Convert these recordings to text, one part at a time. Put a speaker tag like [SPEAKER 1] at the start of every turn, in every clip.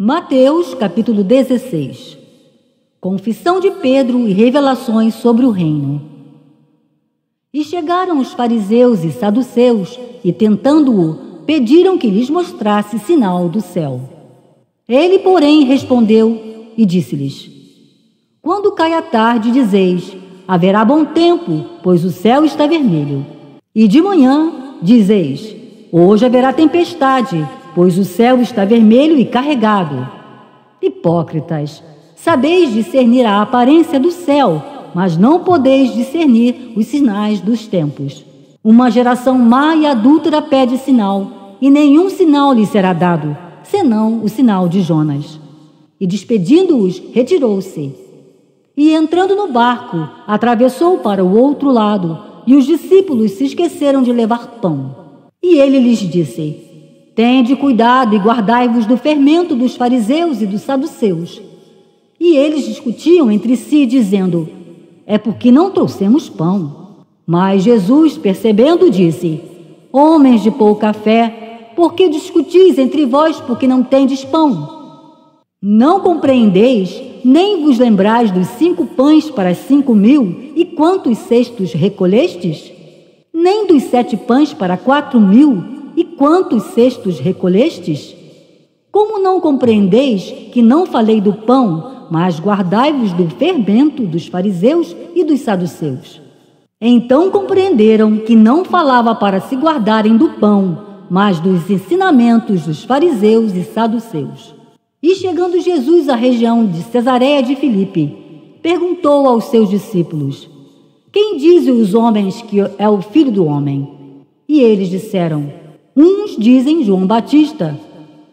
[SPEAKER 1] Mateus, capítulo 16. Confissão de Pedro e revelações sobre o reino. E chegaram os fariseus e saduceus, e tentando-o, pediram que lhes mostrasse sinal do céu. Ele, porém, respondeu e disse-lhes: Quando cai a tarde, dizeis: haverá bom tempo, pois o céu está vermelho. E de manhã, dizeis: hoje haverá tempestade, pois o céu está vermelho e carregado. Hipócritas, sabeis discernir a aparência do céu, mas não podeis discernir os sinais dos tempos. Uma geração má e adúltera pede sinal, e nenhum sinal lhe será dado, senão o sinal de Jonas. E despedindo-os, retirou-se. E entrando no barco, atravessou para o outro lado, e os discípulos se esqueceram de levar pão. E ele lhes disse: Tende cuidado e guardai-vos do fermento dos fariseus e dos saduceus. E eles discutiam entre si, dizendo: É porque não trouxemos pão. Mas Jesus, percebendo, disse: Homens de pouca fé, por que discutis entre vós porque não tendes pão? Não compreendeis, nem vos lembrais dos 5 pães para 5.000 e quantos cestos recolhestes? Nem dos 7 pães para 4.000 e quantos cestos recolhestes? Como não compreendeis que não falei do pão, mas guardai-vos do fermento dos fariseus e dos saduceus? Então compreenderam que não falava para se guardarem do pão, mas dos ensinamentos dos fariseus e saduceus. E chegando Jesus à região de Cesareia de Filipe, perguntou aos seus discípulos: Quem dizem os homens que é o Filho do Homem? E eles disseram: Uns dizem João Batista,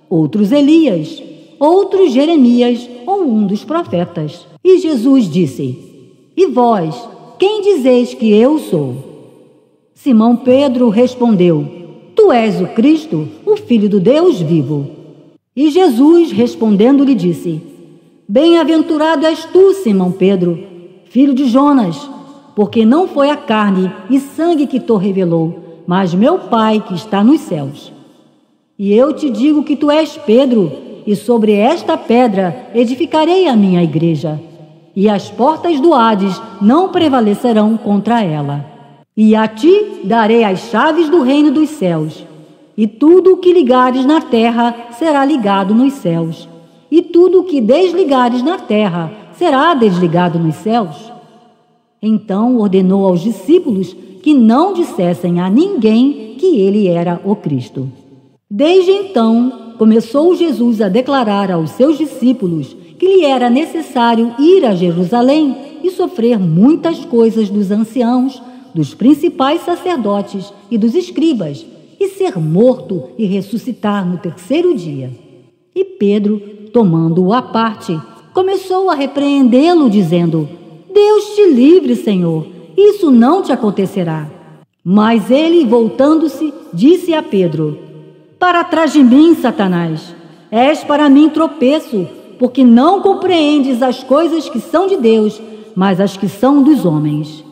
[SPEAKER 1] outros Elias, outros Jeremias ou um dos profetas. E Jesus disse: E vós, quem dizeis que eu sou? Simão Pedro respondeu: Tu és o Cristo, o Filho do Deus vivo. E Jesus, respondendo, lhe disse: Bem-aventurado és tu, Simão Pedro, filho de Jonas, porque não foi a carne e sangue que te revelou, mas meu Pai que está nos céus. E eu te digo que tu és Pedro, e sobre esta pedra edificarei a minha igreja, e as portas do Hades não prevalecerão contra ela. E a ti darei as chaves do reino dos céus. E tudo o que ligares na terra será ligado nos céus, e tudo o que desligares na terra será desligado nos céus. Então ordenou aos discípulos que não dissessem a ninguém que ele era o Cristo. Desde então, começou Jesus a declarar aos seus discípulos que lhe era necessário ir a Jerusalém e sofrer muitas coisas dos anciãos, dos principais sacerdotes e dos escribas, e ser morto e ressuscitar no 3º dia. E Pedro, tomando-o à parte, começou a repreendê-lo, dizendo: Deus te livre, Senhor, isso não te acontecerá. Mas ele, voltando-se, disse a Pedro: Para trás de mim, Satanás, és para mim tropeço, porque não compreendes as coisas que são de Deus, mas as que são dos homens.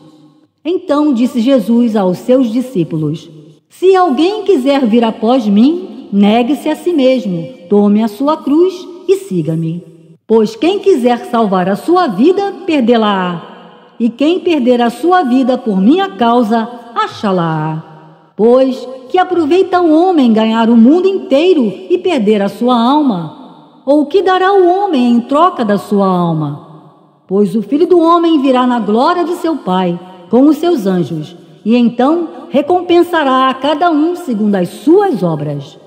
[SPEAKER 1] Então disse Jesus aos seus discípulos: Se alguém quiser vir após mim, negue-se a si mesmo, tome a sua cruz e siga-me. Pois quem quiser salvar a sua vida, perdê-la-á. E quem perder a sua vida por minha causa, achá-la-á. Pois que aproveita o homem ganhar o mundo inteiro e perder a sua alma? Ou que dará o homem em troca da sua alma? Pois o Filho do Homem virá na glória de seu Pai, com os seus anjos, e então recompensará a cada um segundo as suas obras.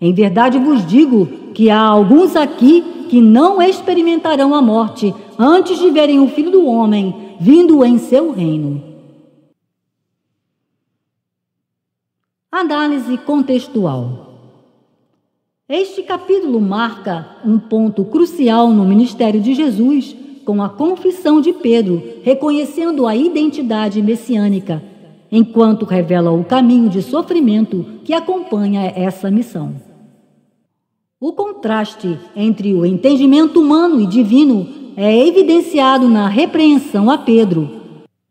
[SPEAKER 1] Em verdade vos digo que há alguns aqui que não experimentarão a morte antes de verem o Filho do Homem vindo em seu reino. Análise contextual. Este capítulo marca um ponto crucial no ministério de Jesus, com a confissão de Pedro, reconhecendo a identidade messiânica, enquanto revela o caminho de sofrimento que acompanha essa missão. O contraste entre o entendimento humano e divino é evidenciado na repreensão a Pedro,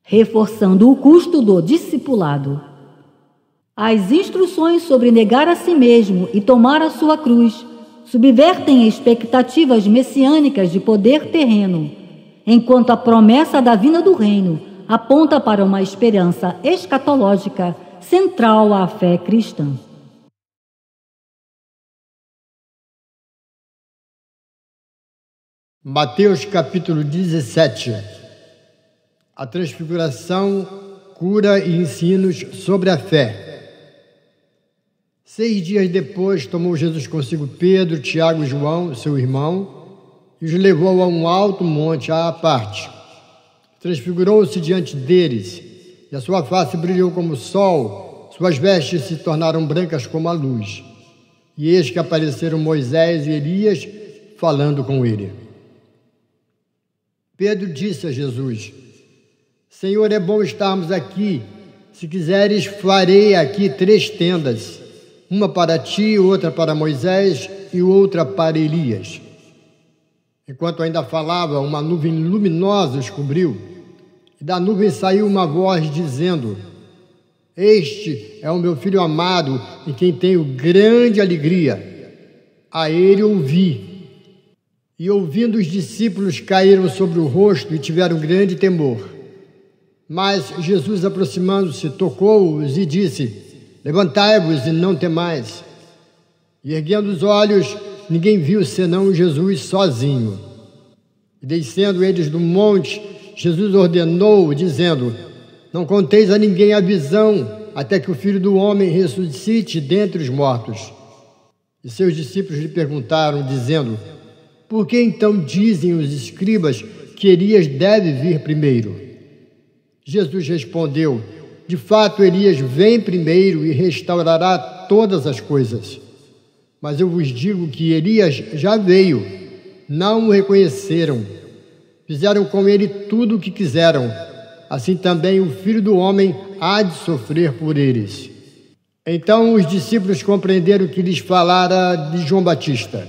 [SPEAKER 1] reforçando o custo do discipulado. As instruções sobre negar a si mesmo e tomar a sua cruz subvertem expectativas messiânicas de poder terreno, enquanto a promessa da vinda do reino aponta para uma esperança escatológica central à fé cristã.
[SPEAKER 2] Mateus capítulo 17. A transfiguração, cura e ensinos sobre a fé. 6 dias depois, tomou Jesus consigo Pedro, Tiago e João, seu irmão, e os levou a um alto monte à parte. Transfigurou-se diante deles, e a sua face brilhou como o sol, suas vestes se tornaram brancas como a luz. E eis que apareceram Moisés e Elias, falando com ele. Pedro disse a Jesus: Senhor, é bom estarmos aqui. Se quiseres, farei aqui 3 tendas, uma para ti, outra para Moisés e outra para Elias. Enquanto ainda falava, uma nuvem luminosa os cobriu, e da nuvem saiu uma voz dizendo: Este é o meu filho amado, em quem tenho grande alegria. A ele ouvi. E ouvindo, os discípulos caíram sobre o rosto e tiveram grande temor. Mas Jesus, aproximando-se, tocou-os e disse: Levantai-vos e não temais. E erguendo os olhos, ninguém viu senão Jesus sozinho. E descendo eles do monte, Jesus ordenou, dizendo: Não conteis a ninguém a visão, até que o Filho do Homem ressuscite dentre os mortos. E seus discípulos lhe perguntaram, dizendo: Por que então dizem os escribas que Elias deve vir primeiro? Jesus respondeu: De fato, Elias vem primeiro e restaurará todas as coisas. Mas eu vos digo que Elias já veio, não o reconheceram. Fizeram com ele tudo o que quiseram. Assim também o Filho do Homem há de sofrer por eles. Então os discípulos compreenderam que lhes falara de João Batista.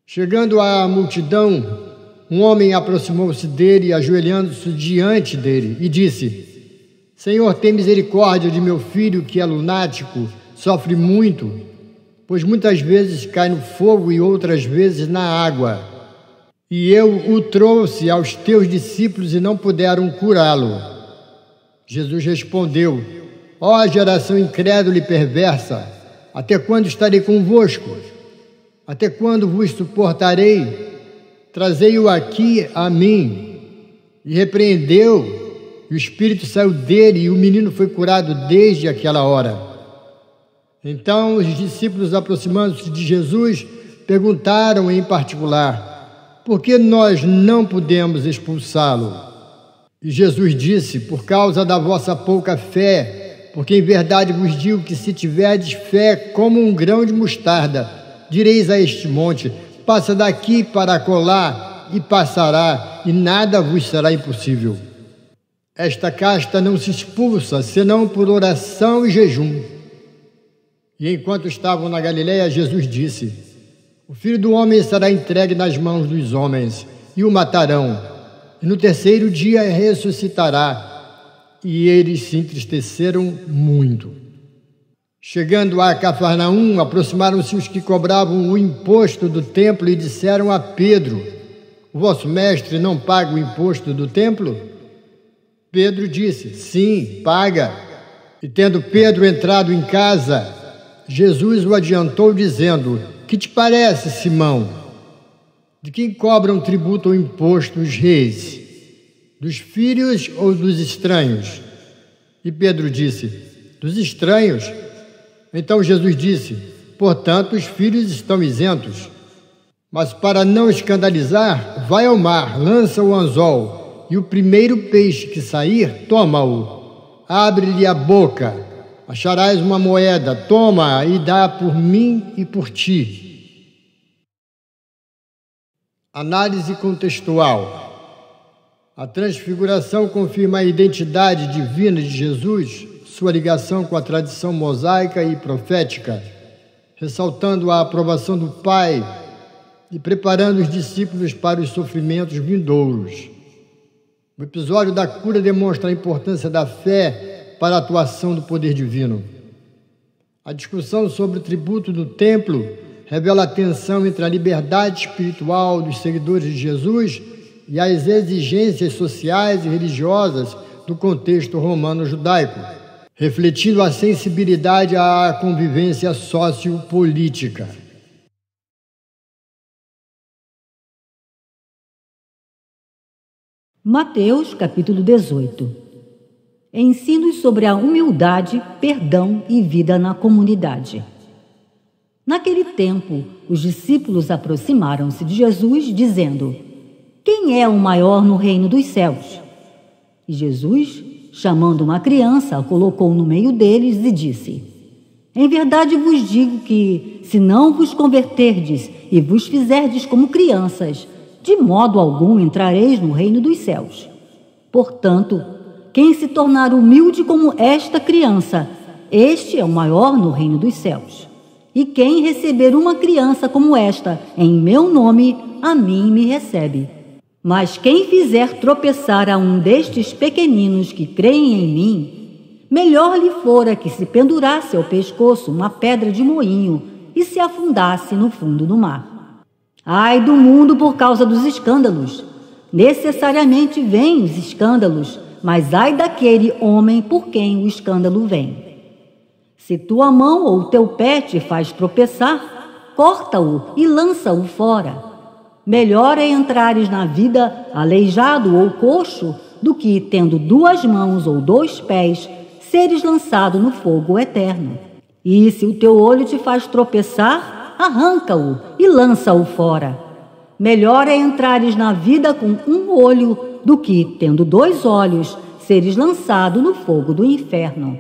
[SPEAKER 2] Chegando à multidão, um homem aproximou-se dele, ajoelhando-se diante dele, e disse: Senhor, tem misericórdia de meu filho, que é lunático, sofre muito, pois muitas vezes cai no fogo e outras vezes na água. E eu o trouxe aos teus discípulos e não puderam curá-lo. Jesus respondeu: Ó geração incrédula e perversa, até quando estarei convosco? Até quando vos suportarei? Trazei-o aqui a mim. E repreendeu, e o espírito saiu dele, e o menino foi curado desde aquela hora. Então os discípulos, aproximando-se de Jesus, perguntaram em particular: Por que nós não podemos expulsá-lo? E Jesus disse: Por causa da vossa pouca fé, porque em verdade vos digo que se tiverdes fé como um grão de mostarda, direis a este monte: passa daqui para acolá, e passará, e nada vos será impossível. Esta casta não se expulsa, senão por oração e jejum. E enquanto estavam na Galileia, Jesus disse: O Filho do Homem será entregue nas mãos dos homens, e o matarão, e no 3º dia ressuscitará. E eles se entristeceram muito. Chegando a Cafarnaum, aproximaram-se os que cobravam o imposto do templo e disseram a Pedro: O vosso mestre não paga o imposto do templo? Pedro disse: Sim, paga. E tendo Pedro entrado em casa, Jesus o adiantou, dizendo: Que te parece, Simão? De quem cobram tributo ou imposto os reis? Dos filhos ou dos estranhos? E Pedro disse: Dos estranhos. Então Jesus disse: Portanto, os filhos estão isentos. Mas para não escandalizar, vai ao mar, lança o anzol, e o primeiro peixe que sair, toma-o. Abre-lhe a boca, acharás uma moeda, toma e dá por mim e por ti. Análise contextual. A transfiguração confirma a identidade divina de Jesus, sua ligação com a tradição mosaica e profética, ressaltando a aprovação do Pai e preparando os discípulos para os sofrimentos vindouros. O episódio da cura demonstra a importância da fé para a atuação do poder divino. A discussão sobre o tributo do templo revela a tensão entre a liberdade espiritual dos seguidores de Jesus e as exigências sociais e religiosas do contexto romano-judaico, refletindo a sensibilidade à convivência sociopolítica.
[SPEAKER 1] Mateus, capítulo 18. Ensinos sobre a humildade, perdão e vida na comunidade. Naquele tempo, os discípulos aproximaram-se de Jesus, dizendo: Quem é o maior no reino dos céus? E Jesus, chamando uma criança, a colocou no meio deles e disse: Em verdade vos digo que, se não vos converterdes e vos fizerdes como crianças, de modo algum entrareis no reino dos céus. Portanto, quem se tornar humilde como esta criança, este é o maior no reino dos céus. E quem receber uma criança como esta, em meu nome, a mim me recebe. Mas quem fizer tropeçar a um destes pequeninos que creem em mim, melhor lhe fora que se pendurasse ao pescoço uma pedra de moinho e se afundasse no fundo do mar. Ai do mundo por causa dos escândalos! Necessariamente vêm os escândalos, mas ai daquele homem por quem o escândalo vem. Se tua mão ou teu pé te faz tropeçar, corta-o e lança-o fora. Melhor é entrares na vida aleijado ou coxo do que, tendo 2 mãos ou 2 pés, seres lançado no fogo eterno. E se o teu olho te faz tropeçar, arranca-o e lança-o fora. Melhor é entrares na vida com 1 olho do que, tendo 2 olhos, seres lançado no fogo do inferno.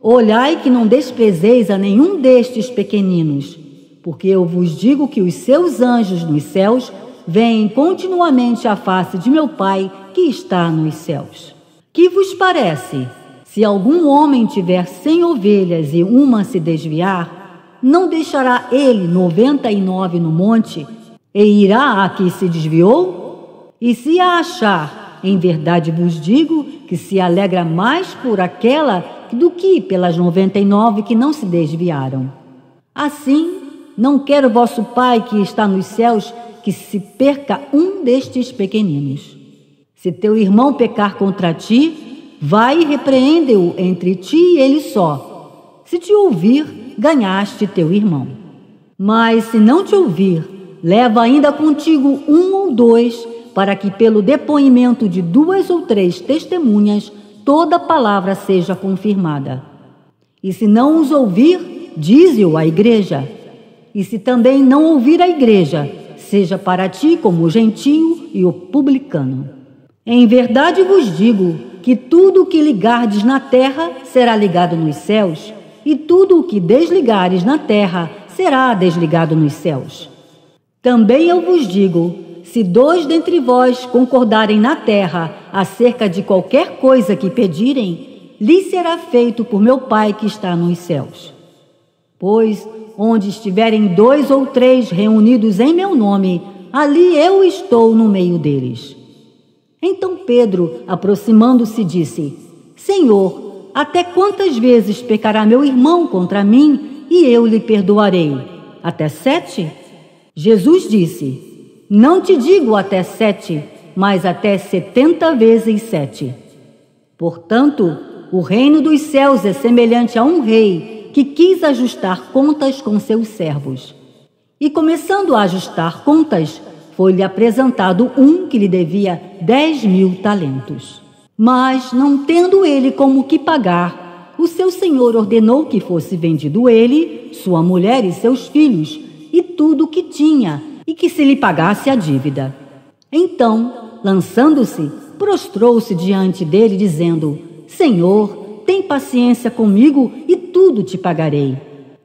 [SPEAKER 1] Olhai que não desprezeis a nenhum destes pequeninos, porque eu vos digo que os seus anjos nos céus veem continuamente a face de meu Pai que está nos céus. Que vos parece? Se algum homem tiver 100 ovelhas e uma se desviar, não deixará ele 99 no monte e irá a que se desviou? E se a achar, em verdade vos digo que se alegra mais por aquela do que pelas 99 que não se desviaram. Assim, não quer o vosso Pai que está nos céus que se perca um destes pequeninos. Se teu irmão pecar contra ti, vai e repreende-o entre ti e ele só. Se te ouvir, ganhaste teu irmão. Mas se não te ouvir, leva ainda contigo 1 ou 2, para que pelo depoimento de 2 ou 3 testemunhas, toda palavra seja confirmada. E se não os ouvir, dize-o à igreja. E se também não ouvir a igreja, seja para ti como o gentio e o publicano. Em verdade vos digo que tudo o que ligardes na terra será ligado nos céus, e tudo o que desligares na terra será desligado nos céus. Também eu vos digo, se 2 dentre vós concordarem na terra acerca de qualquer coisa que pedirem, lhes será feito por meu Pai que está nos céus. Pois, onde estiverem 2 ou 3 reunidos em meu nome, ali eu estou no meio deles. Então Pedro, aproximando-se, disse: Senhor, até quantas vezes pecará meu irmão contra mim e eu lhe perdoarei? Até 7? Jesus disse: Não te digo até 7, mas até 70 vezes 7. Portanto, o reino dos céus é semelhante a um rei que quis ajustar contas com seus servos. E começando a ajustar contas, foi-lhe apresentado um que lhe devia 10.000 talentos. Mas, não tendo ele como que pagar, o seu senhor ordenou que fosse vendido ele, sua mulher e seus filhos, e tudo o que tinha, e que se lhe pagasse a dívida. Então, lançando-se, prostrou-se diante dele, dizendo: Senhor, tem paciência comigo e tudo te pagarei.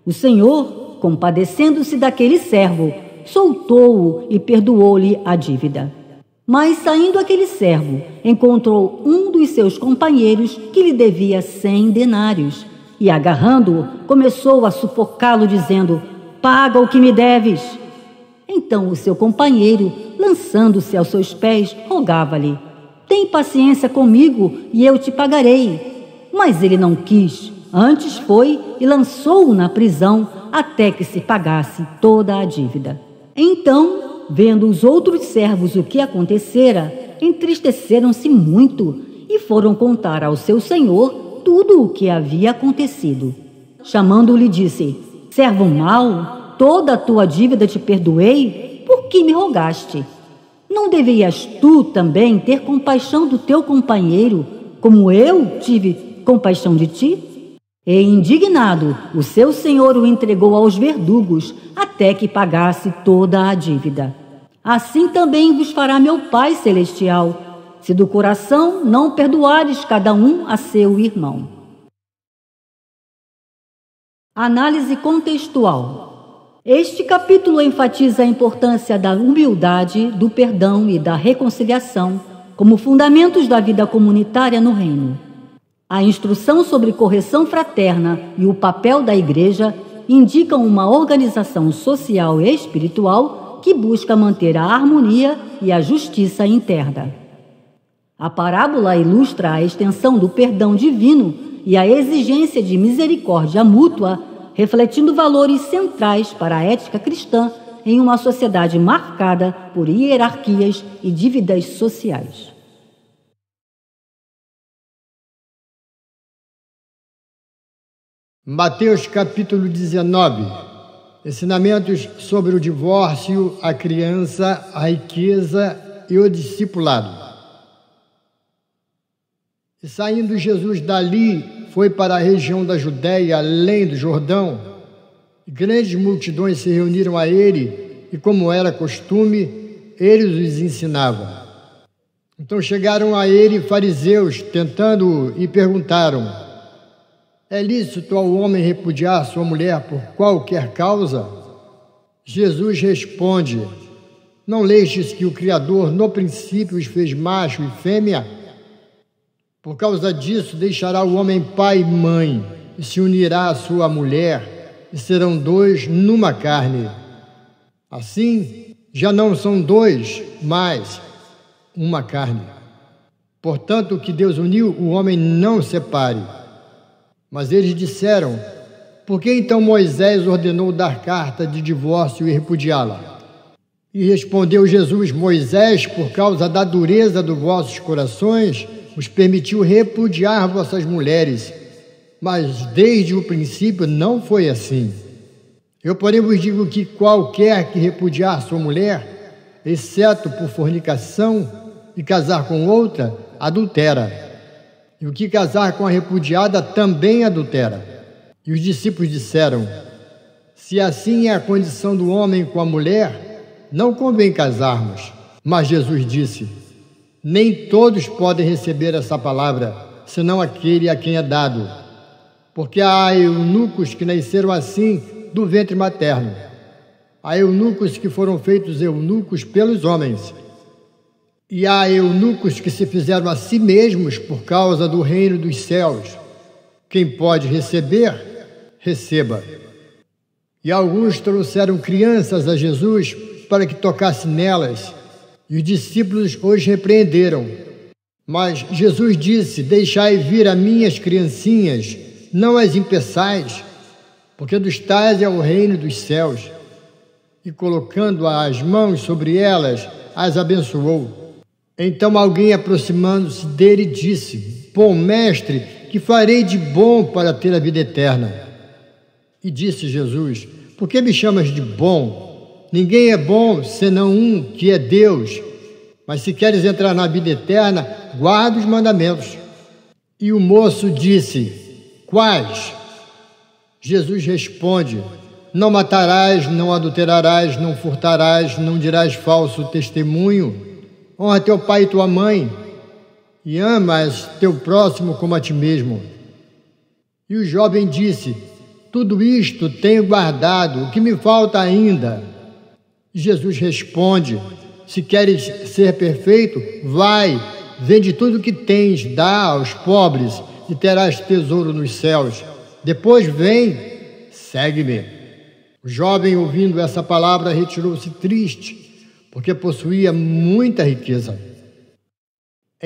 [SPEAKER 1] O Senhor, compadecendo-se daquele servo, soltou-o e perdoou-lhe a dívida. Mas, saindo aquele servo, encontrou um dos seus companheiros que lhe devia 100 denários, e, agarrando-o, começou a sufocá-lo, dizendo: Paga o que me deves. Então o seu companheiro, lançando-se aos seus pés, rogava-lhe: Tem paciência comigo e eu te pagarei. Mas ele não quis, antes foi e lançou-o na prisão até que se pagasse toda a dívida. Então, vendo os outros servos o que acontecera, entristeceram-se muito e foram contar ao seu senhor tudo o que havia acontecido. Chamando-o, lhe disse: servo mau, toda a tua dívida te perdoei, por que me rogaste? Não deverias tu também ter compaixão do teu companheiro, como eu tive compaixão de ti? E, indignado, o seu senhor o entregou aos verdugos, até que pagasse toda a dívida. Assim também vos fará meu Pai Celestial, se do coração não perdoares cada um a seu irmão. Análise contextual. Este capítulo enfatiza a importância da humildade, do perdão e da reconciliação como fundamentos da vida comunitária no reino. A instrução sobre correção fraterna e o papel da Igreja indicam uma organização social e espiritual que busca manter a harmonia e a justiça interna. A parábola ilustra a extensão do perdão divino e a exigência de misericórdia mútua, refletindo valores centrais para a ética cristã em uma sociedade marcada por hierarquias e dívidas sociais.
[SPEAKER 2] Mateus capítulo 19. Ensinamentos sobre o divórcio, a criança, a riqueza e o discipulado. E saindo Jesus dali, foi para a região da Judéia, além do Jordão. E grandes multidões se reuniram a ele, e como era costume, ele os ensinava. Então chegaram a ele fariseus, tentando-o, e perguntaram: é lícito ao homem repudiar sua mulher por qualquer causa? Jesus responde: não lestes que o Criador no princípio os fez macho e fêmea? Por causa disso deixará o homem pai e mãe, e se unirá à sua mulher, e serão dois numa carne. Assim, já não são dois, mas uma carne. Portanto, o que Deus uniu, o homem não separe. Mas eles disseram: por que então Moisés ordenou dar carta de divórcio e repudiá-la? E respondeu Jesus: Moisés, por causa da dureza dos vossos corações, vos permitiu repudiar vossas mulheres, mas desde o princípio não foi assim. Eu, porém, vos digo que qualquer que repudiar sua mulher, exceto por fornicação, e casar com outra, adultera. E o que casar com a repudiada também adultera. E os discípulos disseram: se assim é a condição do homem com a mulher, não convém casarmos. Mas Jesus disse: nem todos podem receber essa palavra, senão aquele a quem é dado. Porque há eunucos que nasceram assim do ventre materno. Há eunucos que foram feitos eunucos pelos homens. E há eunucos que se fizeram a si mesmos por causa do reino dos céus. Quem pode receber, receba. E alguns trouxeram crianças a Jesus para que tocasse nelas, e os discípulos os repreenderam. Mas Jesus disse: deixai vir a minhas criancinhas, não as impeçais, porque dos tais é o reino dos céus. E colocando as mãos sobre elas, as abençoou. Então alguém, aproximando-se dele, disse: bom mestre, que farei de bom para ter a vida eterna? E disse Jesus: por que me chamas de bom? Ninguém é bom senão um, que é Deus. Mas se queres entrar na vida eterna, guarda os mandamentos. E o moço disse: quais? Jesus responde: não matarás, não adulterarás, não furtarás, não dirás falso testemunho, honra teu pai e tua mãe, e amas teu próximo como a ti mesmo. E o jovem disse: tudo isto tenho guardado, o que me falta ainda? Jesus responde: se queres ser perfeito, vai, vende tudo o que tens, dá aos pobres, e terás tesouro nos céus. Depois vem, segue-me. O jovem, ouvindo essa palavra, retirou-se triste, porque possuía muita riqueza.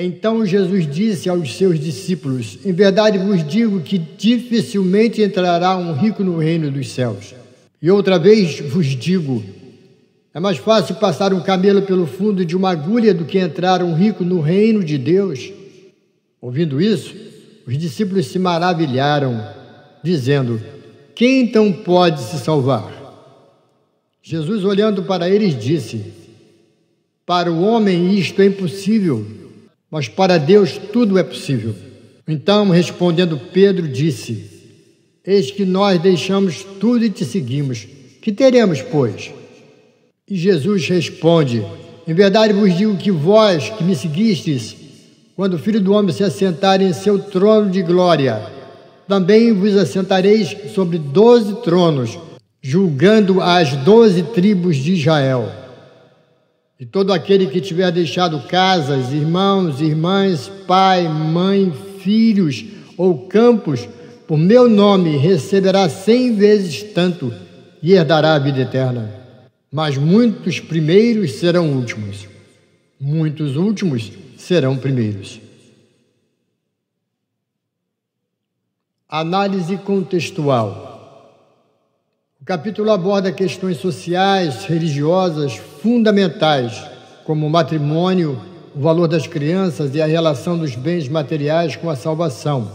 [SPEAKER 2] Então Jesus disse aos seus discípulos: em verdade vos digo que dificilmente entrará um rico no reino dos céus. E outra vez vos digo, é mais fácil passar um camelo pelo fundo de uma agulha do que entrar um rico no reino de Deus. Ouvindo isso, os discípulos se maravilharam, dizendo: quem então pode se salvar? Jesus, olhando para eles, disse: para o homem isto é impossível, mas para Deus tudo é possível. Então, respondendo Pedro, disse: eis que nós deixamos tudo e te seguimos. Que teremos, pois? E Jesus responde: em verdade vos digo que vós, que me seguistes, quando o Filho do Homem se assentar em seu trono de glória, também vos assentareis sobre 12 tronos, julgando as 12 tribos de Israel. E todo aquele que tiver deixado casas, irmãos, irmãs, pai, mãe, filhos ou campos, por meu nome receberá 100 vezes tanto e herdará a vida eterna. Mas muitos primeiros serão últimos, muitos últimos serão primeiros. Análise contextual. O capítulo aborda questões sociais, religiosas, fundamentais, como o matrimônio, o valor das crianças e a relação dos bens materiais com a salvação.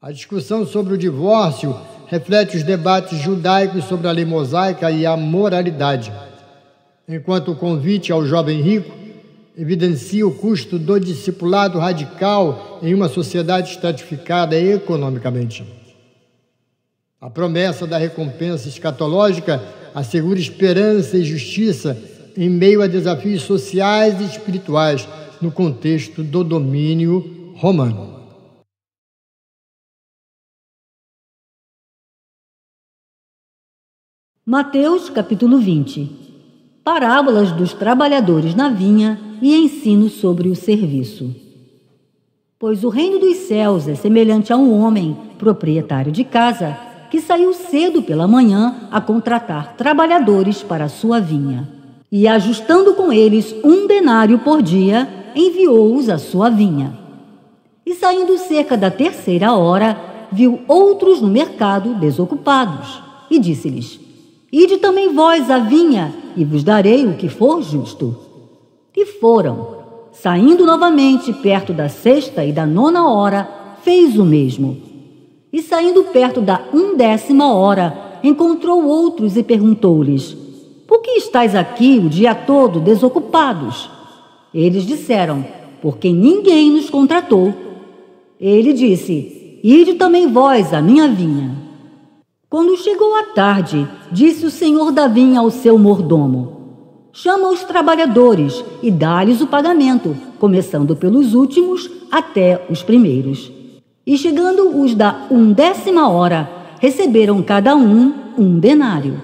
[SPEAKER 2] A discussão sobre o divórcio reflete os debates judaicos sobre a lei mosaica e a moralidade, enquanto o convite ao jovem rico evidencia o custo do discipulado radical em uma sociedade estratificada economicamente. A promessa da recompensa escatológica assegura esperança e justiça em meio a desafios sociais e espirituais no contexto do domínio romano.
[SPEAKER 1] Mateus capítulo 20. Parábolas dos trabalhadores na vinha e ensino sobre o serviço. Pois o reino dos céus é semelhante a um homem, proprietário de casa, que saiu cedo pela manhã a contratar trabalhadores para a sua vinha. E, ajustando com eles 1 denário por dia, enviou-os à sua vinha. E, saindo cerca da 3ª hora, viu outros no mercado desocupados, e disse-lhes: ide também vós à vinha, e vos darei o que for justo. E foram. Saindo novamente perto da 6ª e da 9ª hora, fez o mesmo. E saindo perto da 11ª hora, encontrou outros e perguntou-lhes: por que estáis aqui o dia todo desocupados? Eles disseram: porque ninguém nos contratou. Ele disse: ide também vós à minha vinha. Quando chegou a tarde, disse o senhor da vinha ao seu mordomo: chama os trabalhadores e dá-lhes o pagamento, começando pelos últimos até os primeiros. E chegando os da 11ª hora, receberam cada um 1 denário.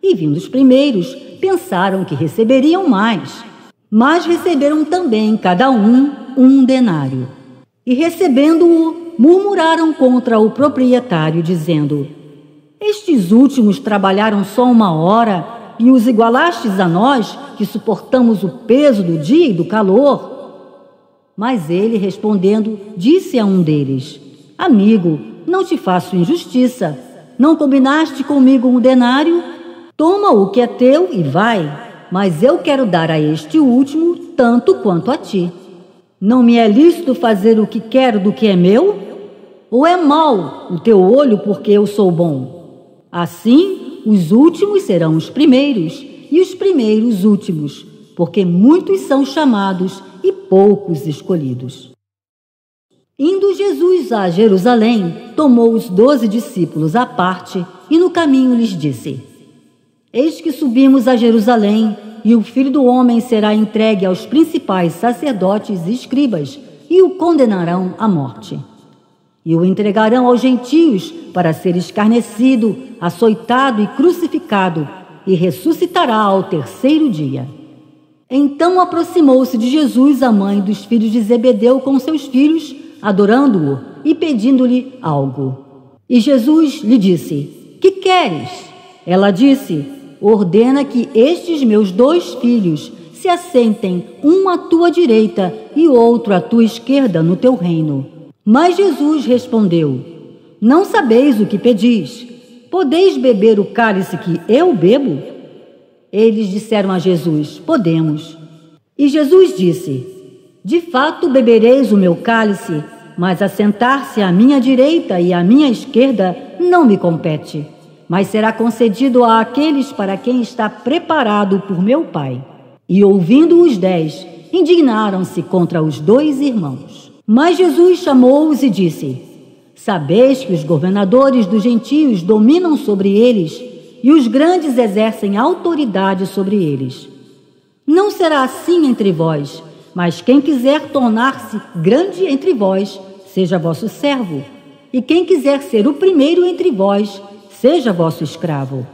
[SPEAKER 1] E vindo os primeiros, pensaram que receberiam mais, mas receberam também cada um 1 denário. E recebendo-o, murmuraram contra o proprietário, dizendo: estes últimos trabalharam só 1 hora, e os igualastes a nós, que suportamos o peso do dia e do calor. Mas ele, respondendo, disse a um deles: amigo, não te faço injustiça. Não combinaste comigo 1 denário? Toma o que é teu e vai, mas eu quero dar a este último tanto quanto a ti. Não me é lícito fazer o que quero do que é meu? Ou é mau o teu olho porque eu sou bom? Assim, os últimos serão os primeiros, e os primeiros últimos, porque muitos são chamados e poucos escolhidos. Indo Jesus a Jerusalém, tomou os 12 discípulos à parte e no caminho lhes disse: eis que subimos a Jerusalém, e o Filho do Homem será entregue aos principais sacerdotes e escribas, e o condenarão à morte. E o entregarão aos gentios para ser escarnecido, açoitado e crucificado, e ressuscitará ao 3º dia. Então aproximou-se de Jesus a mãe dos filhos de Zebedeu com seus filhos, adorando-o e pedindo-lhe algo. E Jesus lhe disse: que queres? Ela disse: ordena que estes meus 2 filhos se assentem, um à tua direita e outro à tua esquerda no teu reino. Mas Jesus respondeu: Não sabeis o que pedis. Podeis beber o cálice que eu bebo? Eles disseram a Jesus: Podemos. E Jesus disse: De fato bebereis o meu cálice, mas assentar-se à minha direita e à minha esquerda não me compete, mas será concedido àqueles para quem está preparado por meu Pai. E ouvindo os 10, indignaram-se contra os 2 irmãos. Mas Jesus chamou-os e disse: Sabeis que os governadores dos gentios dominam sobre eles e os grandes exercem autoridade sobre eles. Não será assim entre vós, mas quem quiser tornar-se grande entre vós, seja vosso servo, e quem quiser ser o primeiro entre vós, seja vosso escravo.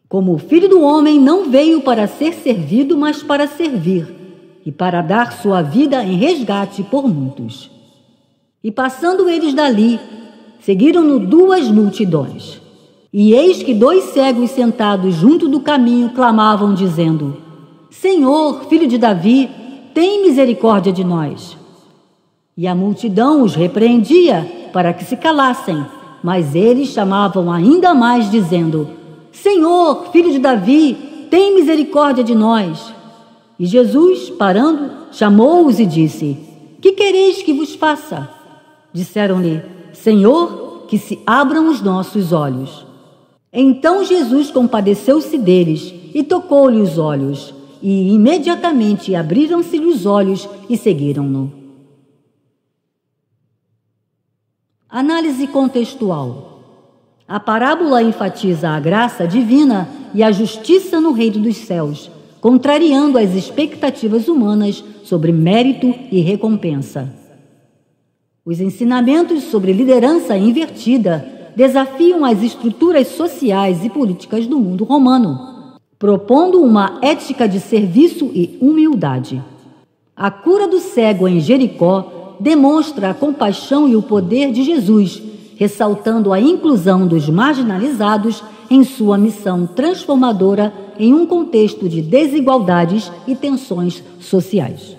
[SPEAKER 1] Como o Filho do Homem não veio para ser servido, mas para servir, e para dar sua vida em resgate por muitos. E passando eles dali, seguiram-no 2 multidões. E eis que 2 cegos sentados junto do caminho clamavam, dizendo: Senhor, Filho de Davi, tem misericórdia de nós. E a multidão os repreendia para que se calassem, mas eles chamavam ainda mais, dizendo: Senhor, Filho de Davi, tem misericórdia de nós. E Jesus, parando, chamou-os e disse: Que quereis que vos faça? Disseram-lhe: Senhor, que se abram os nossos olhos. Então Jesus compadeceu-se deles e tocou-lhe os olhos, e imediatamente abriram-se-lhe os olhos e seguiram-no. Análise contextual. A parábola enfatiza a graça divina e a justiça no reino dos céus, contrariando as expectativas humanas sobre mérito e recompensa. Os ensinamentos sobre liderança invertida desafiam as estruturas sociais e políticas do mundo romano, propondo uma ética de serviço e humildade. A cura do cego em Jericó demonstra a compaixão e o poder de Jesus, ressaltando a inclusão dos marginalizados em sua missão transformadora em um contexto de desigualdades e tensões sociais.